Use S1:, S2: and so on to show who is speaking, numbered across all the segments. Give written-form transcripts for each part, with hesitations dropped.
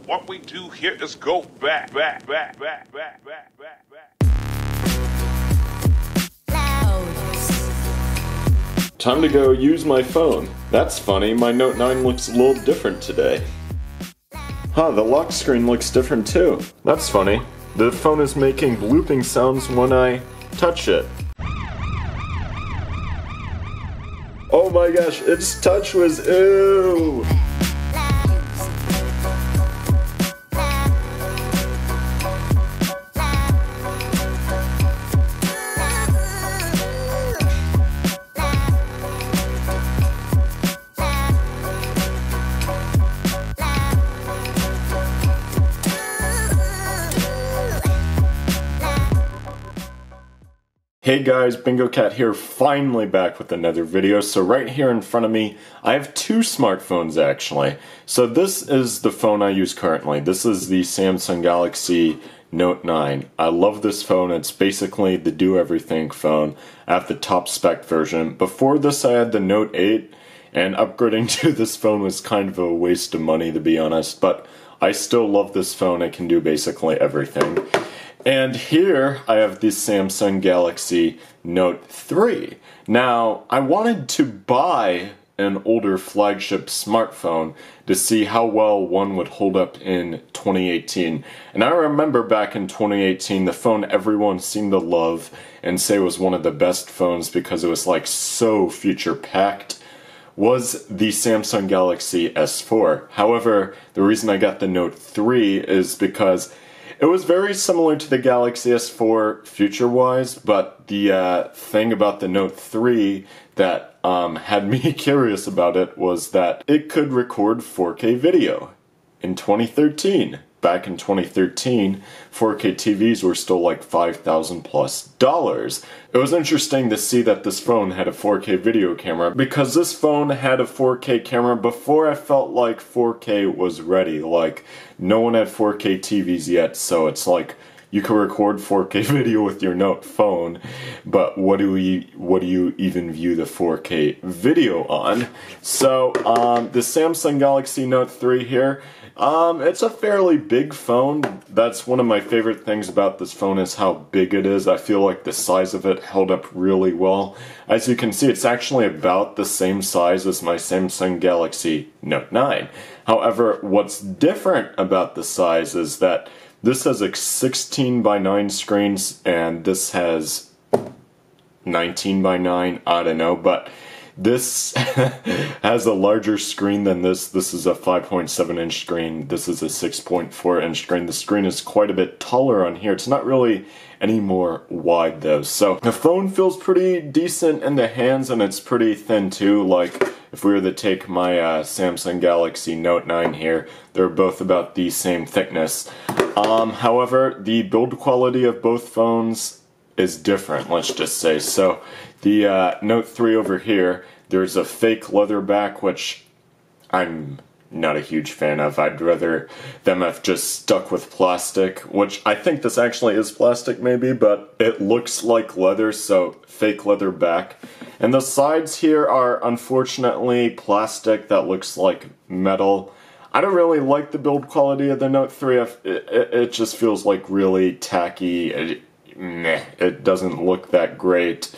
S1: What we do here is go back.
S2: Time to go use my phone. That's funny, my Note 9 looks a little different today. Huh, the lock screen looks different too. That's funny. The phone is making blooping sounds when I touch it. Oh my gosh, its touch was ew! Hey guys, Bingocat here, finally back with another video. So right here in front of me, I have two smartphones actually. So this is the phone I use currently. This is the Samsung Galaxy Note 9. I love this phone. It's basically the do-everything phone. I have the top spec version. Before this I had the Note 8, and upgrading to this phone was kind of a waste of money to be honest, but I still love this phone. It can do basically everything. And here I have the Samsung Galaxy Note 3. Now, I wanted to buy an older flagship smartphone to see how well one would hold up in 2018. And I remember back in 2018, the phone everyone seemed to love and say was one of the best phones because it was like so feature-packed was the Samsung Galaxy S4. However, the reason I got the Note 3 is because it was very similar to the Galaxy S4 feature-wise, but the thing about the Note 3 that had me curious about it was that it could record 4K video in 2013. Back in 2013, 4K TVs were still like $5,000 plus. It was interesting to see that this phone had a 4K video camera because this phone had a 4K camera before I felt like 4K was ready. Like, no one had 4K TVs yet, so it's like you can record 4K video with your Note phone, but what do you even view the 4K video on? So, the Samsung Galaxy Note 3 here, it's a fairly big phone. That's one of my favorite things about this phone is how big it is. I feel like the size of it held up really well. As you can see, it's actually about the same size as my Samsung Galaxy Note 9. However, what's different about the size is that this has a 16:9 screens and this has 19:9, I don't know, but this has a larger screen than this. This is a 5.7 inch screen. This is a 6.4 inch screen. The screen is quite a bit taller on here. It's not really any more wide though. So the phone feels pretty decent in the hands and it's pretty thin too. Like if we were to take my Samsung Galaxy Note 9 here, they're both about the same thickness. However, the build quality of both phones is different, let's just say. So the Note 3 over here, there's a fake leather back, which I'm not a huge fan of. I'd rather them have just stuck with plastic, which I think this actually is plastic maybe, but it looks like leather, so fake leather back. And the sides here are unfortunately plastic that looks like metal. I don't really like the build quality of the Note 3. It just feels like really tacky. It doesn't look that great.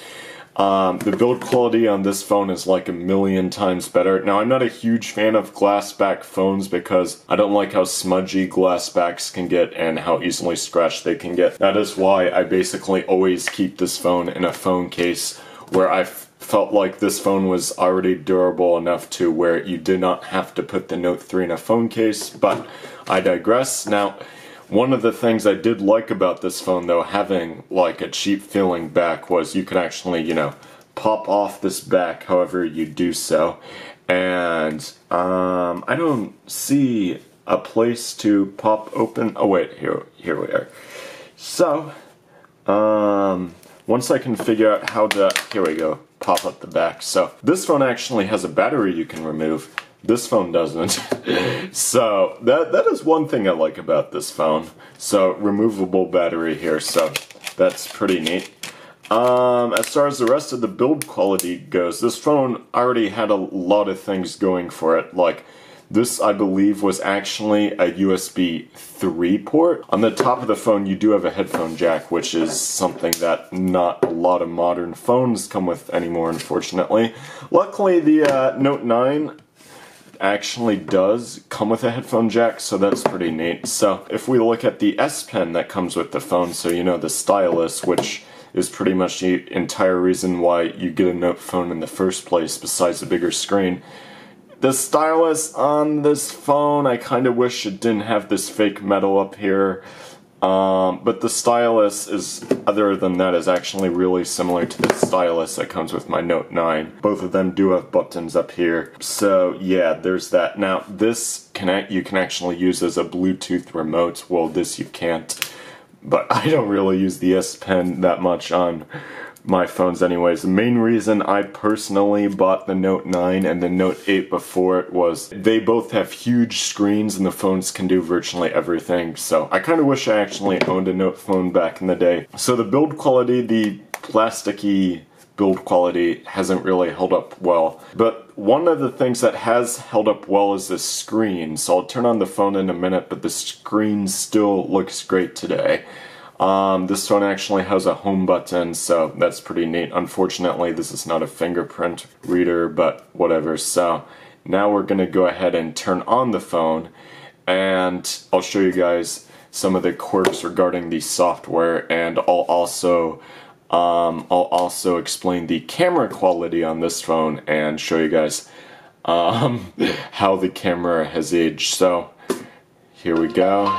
S2: The build quality on this phone is like 1,000,000 times better. Now, I'm not a huge fan of glass back phones because I don't like how smudgy glass backs can get and how easily scratched they can get. That is why I basically always keep this phone in a phone case where I felt like this phone was already durable enough to where you did not have to put the Note 3 in a phone case, but I digress. Now, one of the things I did like about this phone, though, having like a cheap feeling back, was you could actually, you know, pop off this back however you do so. And I don't see a place to pop open. Oh wait, here we are. So, once I can figure out how to, here we go, pop up the back. So this phone actually has a battery you can remove. This phone doesn't. So that is one thing I like about this phone. So removable battery here, so that's pretty neat. As far as the rest of the build quality goes, this phone already had a lot of things going for it. Like This, I believe, was actually a USB 3 port. On the top of the phone, you do have a headphone jack, which is something that not a lot of modern phones come with anymore, unfortunately. Luckily, the Note 9 actually does come with a headphone jack, so that's pretty neat. So if we look at the S Pen that comes with the phone, so you know, the Stylus, which is pretty much the entire reason why you get a Note phone in the first place, besides the bigger screen. The Stylus on this phone, I kind of wish it didn't have this fake metal up here. But the Stylus is, other than that, is actually really similar to the Stylus that comes with my Note 9. Both of them do have buttons up here. So yeah, there's that. Now this you can actually use as a Bluetooth remote. Well, this you can't. But I don't really use the S Pen that much on my phones anyways. The main reason I personally bought the Note 9 and the Note 8 before it was they both have huge screens and the phones can do virtually everything. So I kind of wish I actually owned a Note phone back in the day. So the build quality, the plasticky build quality, hasn't really held up well. But one of the things that has held up well is the screen. So I'll turn on the phone in a minute, but the screen still looks great today. This phone actually has a home button, so that's pretty neat. Unfortunately, this is not a fingerprint reader, but whatever. So now we're going to go ahead and turn on the phone, and I'll show you guys some of the quirks regarding the software, and I'll also explain the camera quality on this phone and show you guys how the camera has aged. So here we go.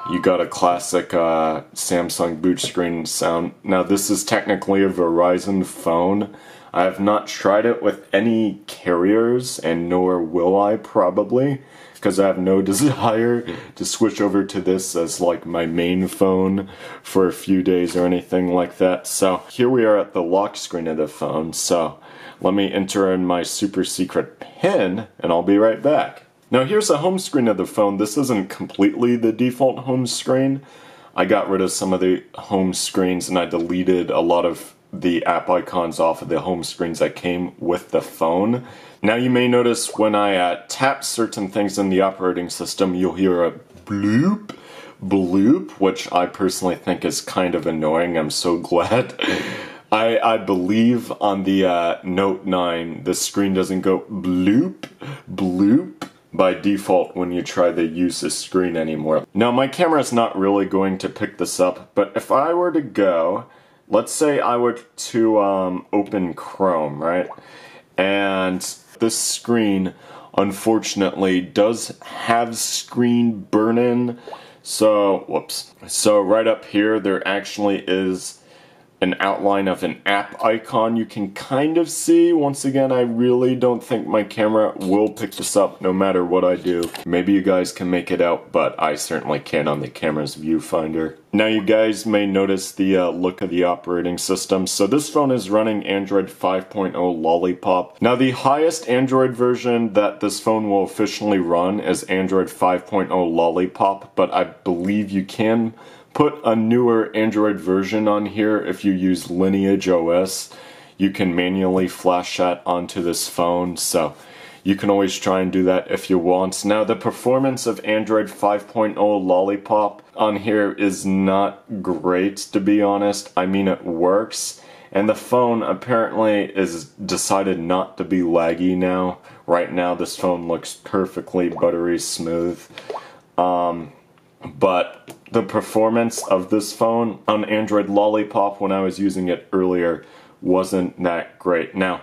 S2: You got a classic Samsung boot screen sound. Now this is technically a Verizon phone. I have not tried it with any carriers, and nor will I probably, because I have no desire to switch over to this as like my main phone for a few days or anything like that. So here we are at the lock screen of the phone. So let me enter in my super secret PIN and I'll be right back. Now here's the home screen of the phone. This isn't completely the default home screen. I got rid of some of the home screens and I deleted a lot of the app icons off of the home screens that came with the phone. Now you may notice when I tap certain things in the operating system, you'll hear a bloop, bloop, which I personally think is kind of annoying. I'm so glad. I believe on the Note 9, the screen doesn't go bloop, bloop by default when you try to use the screen anymore. Now my camera is not really going to pick this up, but if I were to go, let's say I were to open Chrome, right? And this screen, unfortunately, does have screen burn-in. So, whoops. So right up here, there actually is an outline of an app icon you can kind of see. Once again, I really don't think my camera will pick this up no matter what I do. Maybe you guys can make it out, but I certainly can't on the camera's viewfinder. Now you guys may notice the look of the operating system. So this phone is running Android 5.0 Lollipop. Now the highest Android version that this phone will officially run is Android 5.0 Lollipop, but I believe you can put a newer Android version on here if you use Lineage OS. You can manually flash that onto this phone, so you can always try and do that if you want. Now the performance of Android 5.0 Lollipop on here is not great, to be honest. I mean, it works, and the phone apparently is decided not to be laggy now. Right now this phone looks perfectly buttery smooth. But the performance of this phone on Android Lollipop when I was using it earlier wasn't that great. Now,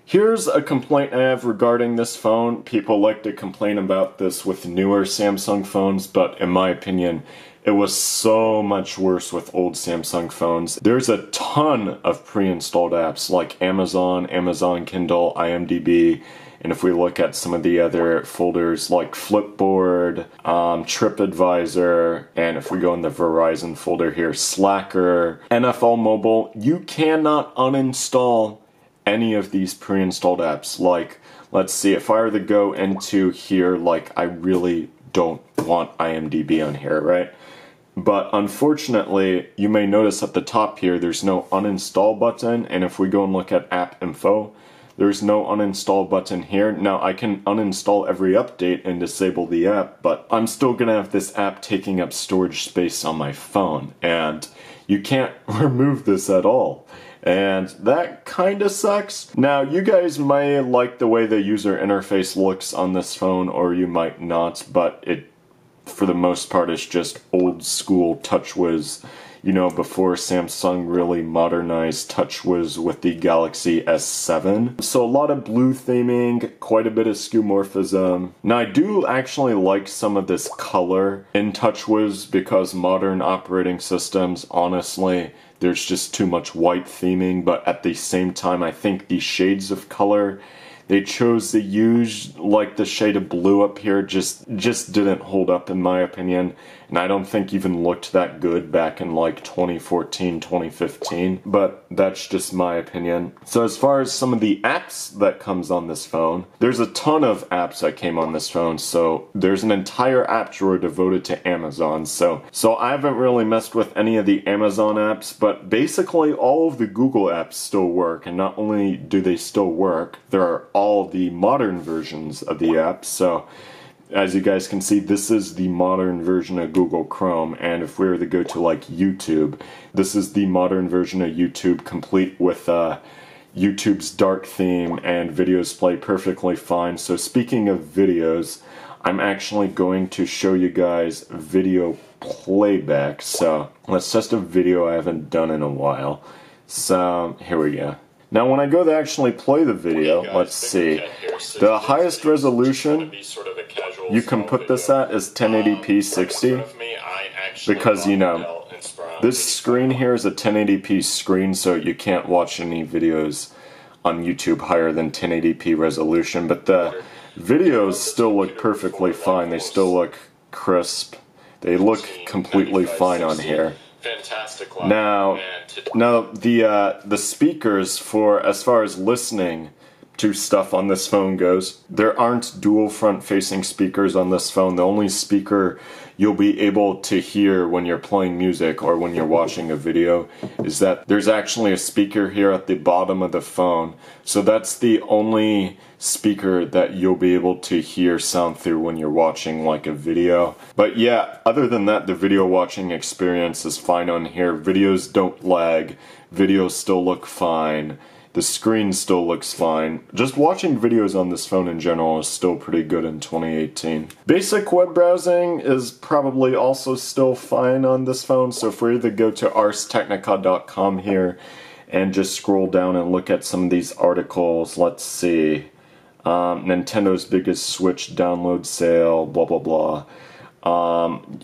S2: here's a complaint I have regarding this phone. People like to complain about this with newer Samsung phones, but in my opinion, it was so much worse with old Samsung phones. There's a ton of pre-installed apps like Amazon, Amazon Kindle, IMDb, and if we look at some of the other folders like Flipboard, TripAdvisor, and if we go in the Verizon folder here, Slacker, NFL Mobile, you cannot uninstall any of these pre-installed apps. Like, let's see, if I were to go into here, like, I really don't want IMDb on here, right? But unfortunately, you may notice at the top here, there's no uninstall button, and if we go and look at app info, There's no uninstall button here. Now I can uninstall every update and disable the app, but I'm still gonna have this app taking up storage space on my phone, and you can't remove this at all. And that kinda sucks. Now, you guys may like the way the user interface looks on this phone, or you might not, but it, for the most part, is just old school TouchWiz. You know, before Samsung really modernized TouchWiz with the Galaxy S7. So a lot of blue theming, quite a bit of skeuomorphism. Now I do actually like some of this color in TouchWiz because modern operating systems, honestly, there's just too much white theming, but at the same time I think the shades of color they chose to use, like the shade of blue up here, just didn't hold up in my opinion, and I don't think even looked that good back in like 2014, 2015, but that's just my opinion. So as far as some of the apps that comes on this phone, there's a ton of apps that came on this phone, so there's an entire app drawer devoted to Amazon, so I haven't really messed with any of the Amazon apps, but basically all of the Google apps still work, and not only do they still work, there are all the modern versions of the app. So as you guys can see, this is the modern version of Google Chrome, and if we were to go to like YouTube, this is the modern version of YouTube, complete with YouTube's dark theme, and videos play perfectly fine. So speaking of videos, I'm actually going to show you guys video playback. So let's test a video I haven't done in a while. So here we go. Now when I go to actually play the video, let's see, the highest resolution you can put this at is 1080p 60, because you know, this screen here is a 1080p screen, so you can't watch any videos on YouTube higher than 1080p resolution, but the videos still look perfectly fine, they still look crisp, they look completely fine on here. Now the speakers, for as far as listening to stuff on this phone goes, there aren't dual front-facing speakers on this phone. The only speaker you'll be able to hear when you're playing music or when you're watching a video is that there's actually a speaker here at the bottom of the phone. So that's the only speaker that you'll be able to hear sound through when you're watching like a video. But yeah, other than that, the video watching experience is fine on here. Videos don't lag, videos still look fine. The screen still looks fine. Just watching videos on this phone in general is still pretty good in 2018. Basic web browsing is probably also still fine on this phone, so if we either go to arstechnica.com here and just scroll down and look at some of these articles, let's see. Nintendo's biggest Switch download sale, blah blah blah.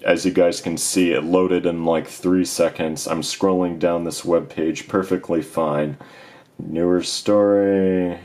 S2: As you guys can see, it loaded in like 3 seconds. I'm scrolling down this web page perfectly fine. Newer story,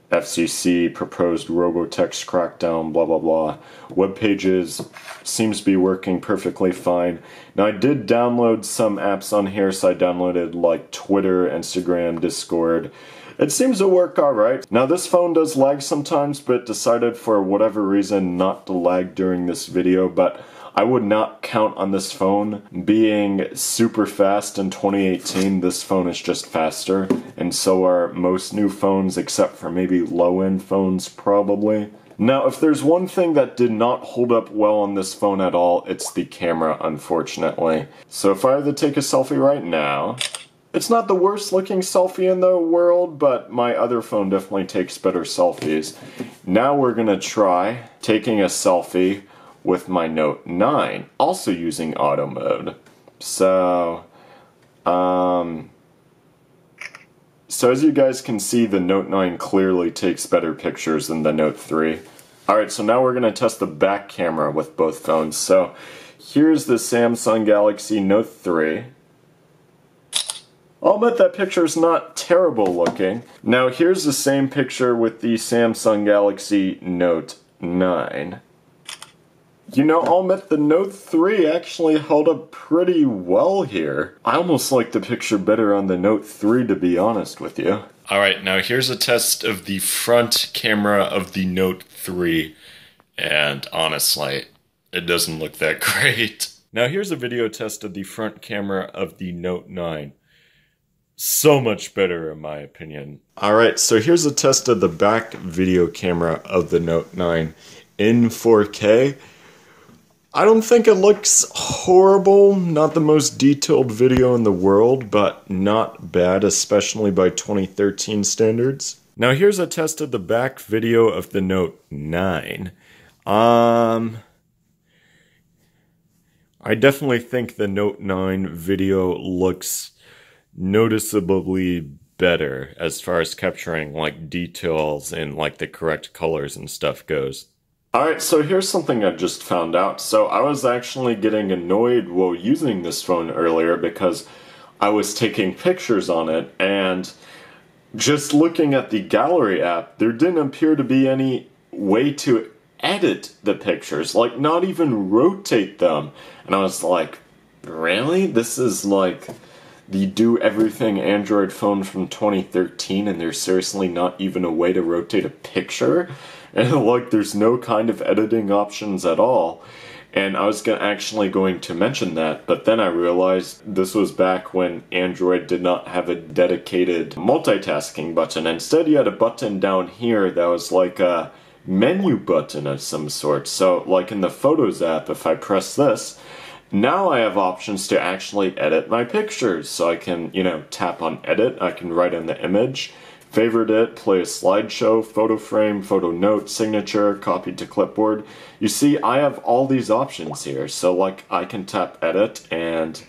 S2: FCC proposed robotext crackdown, blah blah blah. Web pages seems to be working perfectly fine. Now I did download some apps on here, so I downloaded like Twitter, Instagram, Discord. It seems to work alright. Now this phone does lag sometimes, but decided for whatever reason not to lag during this video, but I would not count on this phone being super fast in 2018. This phone is just faster, and so are most new phones except for maybe low-end phones probably. Now if there's one thing that did not hold up well on this phone at all, it's the camera, unfortunately. So if I were to take a selfie right now, it's not the worst looking selfie in the world, but my other phone definitely takes better selfies. Now we're gonna try taking a selfie with my Note 9, also using auto mode. So as you guys can see, the Note 9 clearly takes better pictures than the Note 3. Alright, so now we're going to test the back camera with both phones. So here's the Samsung Galaxy Note 3. I'll admit that picture's not terrible looking. Now here's the same picture with the Samsung Galaxy Note 9. You know, I'll admit the Note 3 actually held up pretty well here. I almost like the picture better on the Note 3, to be honest with you. Alright, now here's a test of the front camera of the Note 3, and honestly, it doesn't look that great. Now here's a video test of the front camera of the Note 9. so much better in my opinion. Alright, so here's a test of the back video camera of the Note 9 in 4K. I don't think it looks horrible, not the most detailed video in the world, but not bad, especially by 2013 standards. Now here's a test of the back video of the Note 9. I definitely think the Note 9 video looks noticeably better as far as capturing like details and like the correct colors and stuff goes. Alright, so here's something I just found out. So I was actually getting annoyed while using this phone earlier because I was taking pictures on it, and just looking at the gallery app, there didn't appear to be any way to edit the pictures, like not even rotate them. And I was like, really? This is like the do everything Android phone from 2013 and there's seriously not even a way to rotate a picture? And like there's no kind of editing options at all. And I was actually going to mention that, but then I realized this was back when Android did not have a dedicated multitasking button. Instead you had a button down here that was like a menu button of some sort. So like in the Photos app, if I press this, now I have options to actually edit my pictures. So I can, you know, tap on edit, I can write in the image, favorite it, play a slideshow, photo frame, photo note, signature, copy to clipboard. You see, I have all these options here. So like I can tap edit and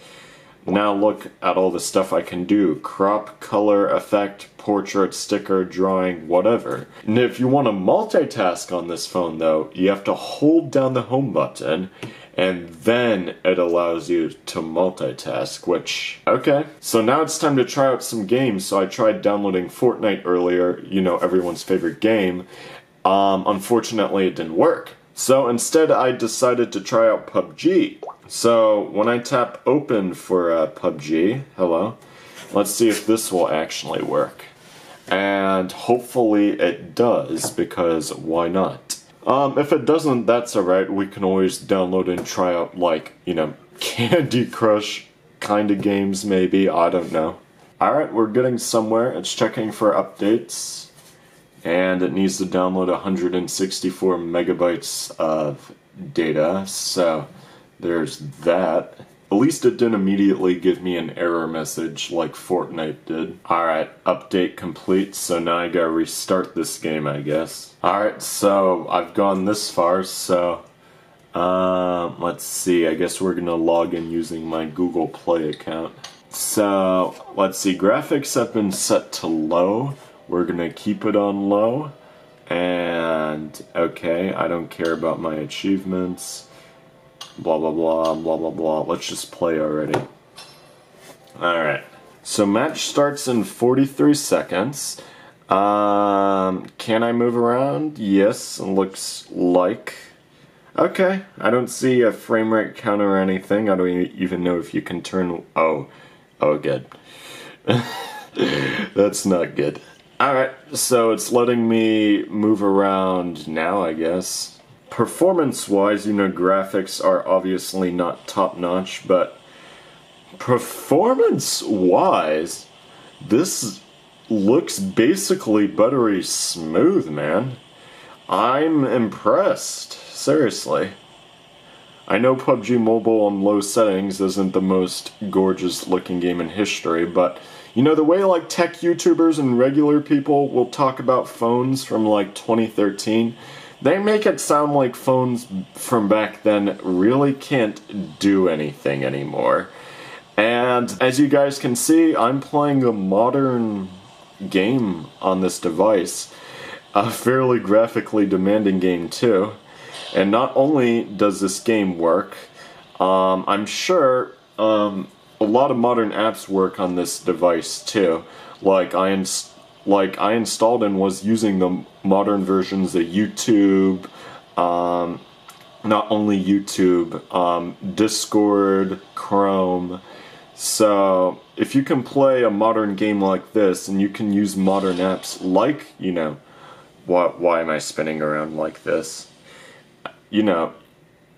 S2: now look at all the stuff I can do. Crop, color, effect, portrait, sticker, drawing, whatever. And if you want to multitask on this phone though, you have to hold down the home button and then it allows you to multitask, which, okay. So now it's time to try out some games. So I tried downloading Fortnite earlier, you know, everyone's favorite game. Unfortunately it didn't work. So instead I decided to try out PUBG. So when I tap open for PUBG, hello, let's see if this will actually work. And hopefully it does, because why not? If it doesn't, that's alright. We can always download and try out, like, you know, Candy Crush kind of games maybe, I don't know. Alright, we're getting somewhere. It's checking for updates. And it needs to download 164 megabytes of data, so there's that. At least it didn't immediately give me an error message like Fortnite did. Alright, update complete, so now I gotta restart this game, I guess. Alright, so I've gone this far, so let's see, I guess we're gonna log in using my Google Play account. So, let's see, graphics have been set to low. We're gonna keep it on low. And, okay, I don't care about my achievements. Blah blah blah, blah blah blah. Let's just play already. Alright. So match starts in 43 seconds. Can I move around? Yes, it looks like. Okay, I don't see a frame rate counter or anything. I don't even know if you can turn... Oh, good. That's not good. Alright, so it's letting me move around now, I guess. Performance-wise, you know, graphics are obviously not top-notch, but performance-wise, this looks basically buttery smooth, man. I'm impressed, seriously. I know PUBG Mobile on low settings isn't the most gorgeous-looking game in history, but you know, the way like tech YouTubers and regular people will talk about phones from like 2013, they make it sound like phones from back then really can't do anything anymore. And as you guys can see, I'm playing a modern game on this device. A fairly graphically demanding game too. And not only does this game work, I'm sure a lot of modern apps work on this device too. Like I installed and was using the modern versions of YouTube, not only YouTube, Discord, Chrome. So if you can play a modern game like this and you can use modern apps like, you know, why am I spinning around like this? You know,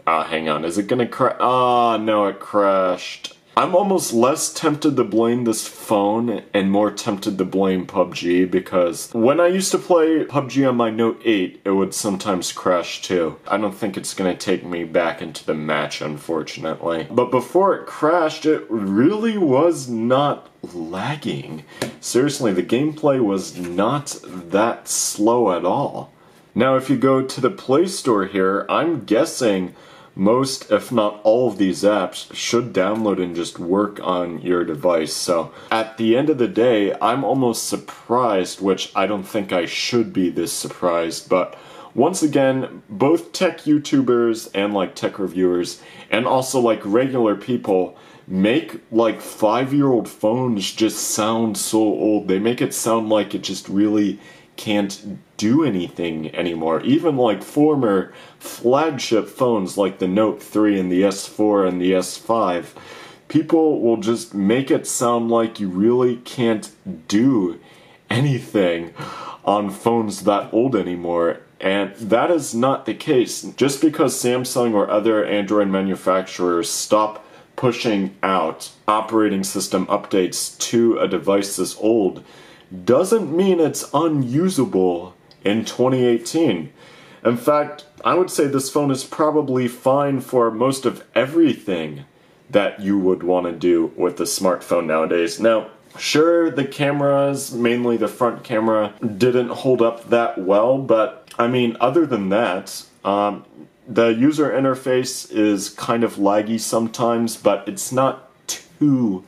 S2: hang on, is it gonna crash? Ah, no, it crashed. I'm almost less tempted to blame this phone and more tempted to blame PUBG, because when I used to play PUBG on my Note 8, it would sometimes crash too. I don't think it's gonna take me back into the match, unfortunately. But before it crashed, it really was not lagging. Seriously, the gameplay was not that slow at all. Now, if you go to the Play Store here, I'm guessing most, if not all of these apps should download and just work on your device. So at the end of the day, I'm almost surprised, which I don't think I should be this surprised, but once again, both tech YouTubers and like tech reviewers and also like regular people make like 5-year-old phones just sound so old. They make it sound like it just really can't do anything anymore. Even like former flagship phones like the Note 3 and the S4 and the S5, people will just make it sound like you really can't do anything on phones that old anymore. And that is not the case. Just because Samsung or other Android manufacturers stop pushing out operating system updates to a device this old doesn't mean it's unusable in 2018. In fact, I would say this phone is probably fine for most of everything that you would want to do with a smartphone nowadays. Now, sure, the cameras, mainly the front camera, didn't hold up that well, but I mean, other than that, the user interface is kind of laggy sometimes, but it's not too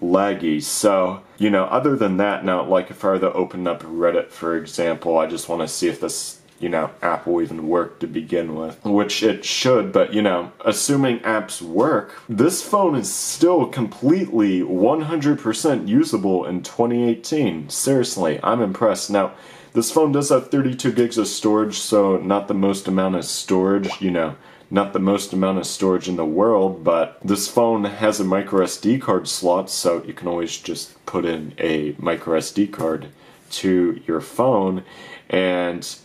S2: laggy. So, you know, other than that, now, like if I were to open up Reddit, for example, I just want to see if this, you know, app will even work to begin with, which it should, but, you know, assuming apps work, this phone is still completely 100% usable in 2018. Seriously, I'm impressed. Now, this phone does have 32 gigs of storage, so not the most amount of storage, you know, not the most amount of storage in the world, but this phone has a micro SD card slot, so you can always just put in a micro SD card to your phone, and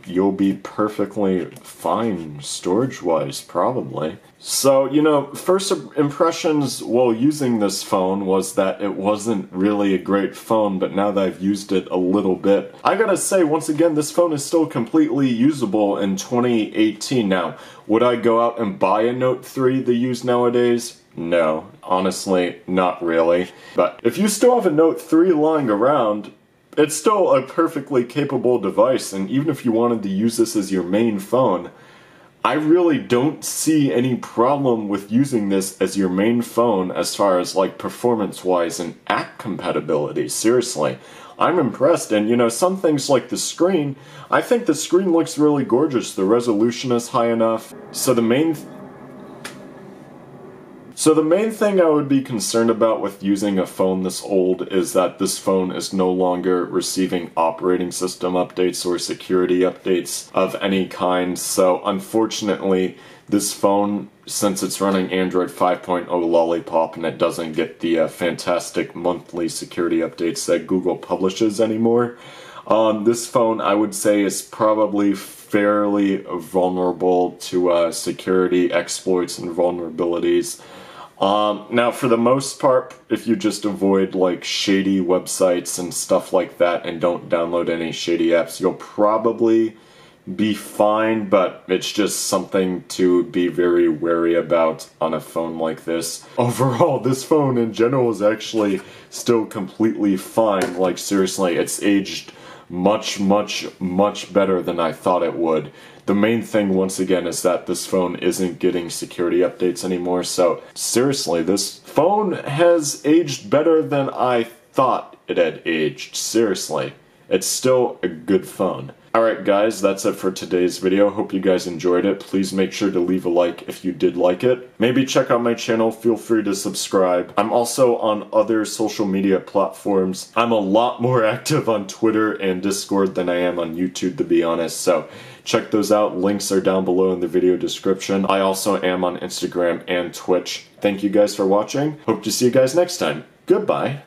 S2: you'll be perfectly fine storage-wise, probably. So, you know, first impressions while using this phone was that it wasn't really a great phone, but now that I've used it a little bit, I gotta say, once again, this phone is still completely usable in 2018. Now, would I go out and buy a Note 3 to use nowadays? No, honestly, not really. But if you still have a Note 3 lying around, it's still a perfectly capable device, and even if you wanted to use this as your main phone, I really don't see any problem with using this as your main phone as far as like performance-wise and app compatibility. Seriously, I'm impressed. And you know, some things like the screen, I think the screen looks really gorgeous. The resolution is high enough. So the main thing I would be concerned about with using a phone this old is that this phone is no longer receiving operating system updates or security updates of any kind. So unfortunately, this phone, since it's running Android 5.0 Lollipop and it doesn't get the fantastic monthly security updates that Google publishes anymore, this phone, I would say, is probably fairly vulnerable to security exploits and vulnerabilities. Now, for the most part, if you just avoid like shady websites and stuff like that and don't download any shady apps, you'll probably be fine, but it's just something to be very wary about on a phone like this. Overall, this phone in general is actually still completely fine. Like, seriously, it's aged much, much, much better than I thought it would. The main thing, once again, is that this phone isn't getting security updates anymore, so seriously, this phone has aged better than I thought it had aged. Seriously, it's still a good phone. Alright guys, that's it for today's video. Hope you guys enjoyed it. Please make sure to leave a like if you did like it. Maybe check out my channel, feel free to subscribe. I'm also on other social media platforms. I'm a lot more active on Twitter and Discord than I am on YouTube, to be honest, so check those out. Links are down below in the video description. I also am on Instagram and Twitch. Thank you guys for watching. Hope to see you guys next time. Goodbye.